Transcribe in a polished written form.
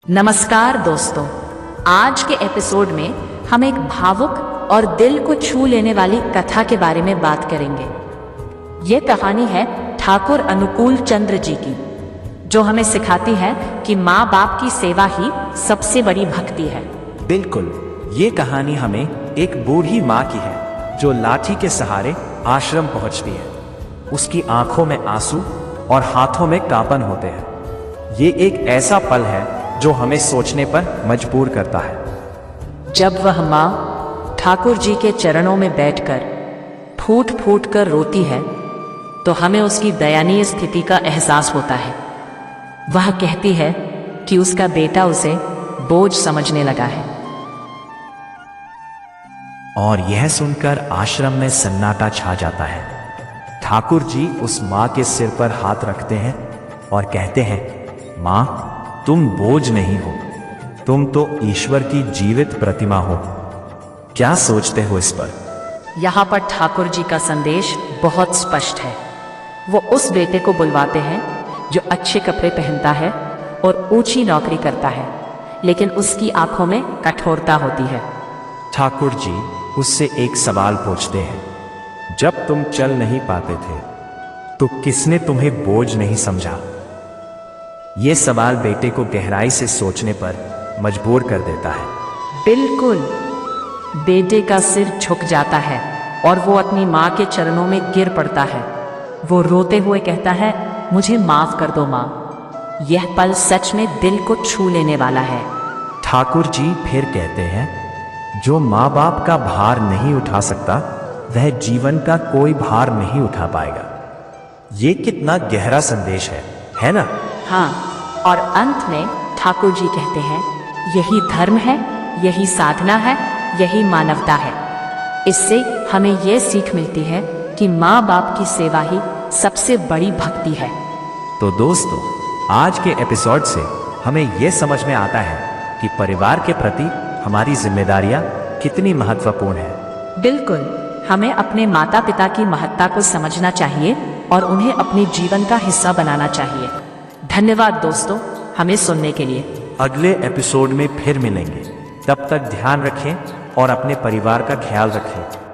नमस्कार दोस्तों, आज के एपिसोड में हम एक भावुक और दिल को छू लेने वाली कथा के बारे में बात करेंगे। ये कहानी है ठाकुर अनुकूल चंद्र जी की, जो हमें सिखाती है कि माँ बाप की सेवा ही सबसे बड़ी भक्ति है। बिल्कुल, ये कहानी हमें एक बूढ़ी माँ की है जो लाठी के सहारे आश्रम पहुंचती है। उसकी आंखों में आंसू और हाथों में कांपन होते हैं। ये एक ऐसा पल है जो हमें सोचने पर मजबूर करता है। जब वह माँ ठाकुर जी के चरणों में बैठकर फूट फूट कर रोती है तो हमें उसकी दयनीय स्थिति का एहसास होता है। वह कहती है कि उसका बेटा उसे बोझ समझने लगा है। और यह सुनकर आश्रम में सन्नाटा छा जाता है। ठाकुर जी उस माँ के सिर पर हाथ रखते हैं और कहते हैं, माँ, तुम बोझ नहीं हो, तुम तो ईश्वर की जीवित प्रतिमा हो। क्या सोचते हो इस पर? यहाँ पर ठाकुर जी का संदेश बहुत स्पष्ट है। वो उस बेटे को बुलवाते हैं जो अच्छे कपड़े पहनता है और ऊंची नौकरी करता है, लेकिन उसकी आंखों में कठोरता होती है। ठाकुर जी उससे एक सवाल पूछते हैं, जब तुम चल नहीं पाते थे तो किसने तुम्हें बोझ नहीं समझा? ये सवाल बेटे को गहराई से सोचने पर मजबूर कर देता है। बिल्कुल, बेटे का सिर झुक जाता है और वो अपनी माँ के चरणों में गिर पड़ता है। वो रोते हुए कहता है, मुझे माफ कर दो माँ। यह पल सच में दिल को छू लेने वाला है। ठाकुर जी फिर कहते हैं, जो माँ बाप का भार नहीं उठा सकता वह जीवन का कोई भार नहीं उठा पाएगा। ये कितना गहरा संदेश है ना? हाँ, और अंत में ठाकुर जी कहते हैं, यही धर्म है, यही साधना है, यही मानवता है। इससे हमें यह सीख मिलती है कि माँ बाप की सेवा ही सबसे बड़ी भक्ति है। तो दोस्तों, आज के एपिसोड से हमें यह समझ में आता है कि परिवार के प्रति हमारी जिम्मेदारियां कितनी महत्वपूर्ण है। बिल्कुल, हमें अपने माता पिता की महत्ता को समझना चाहिए और उन्हें अपने जीवन का हिस्सा बनाना चाहिए। धन्यवाद दोस्तों, हमें सुनने के लिए। अगले एपिसोड में फिर मिलेंगे। तब तक ध्यान रखें और अपने परिवार का ख्याल रखें।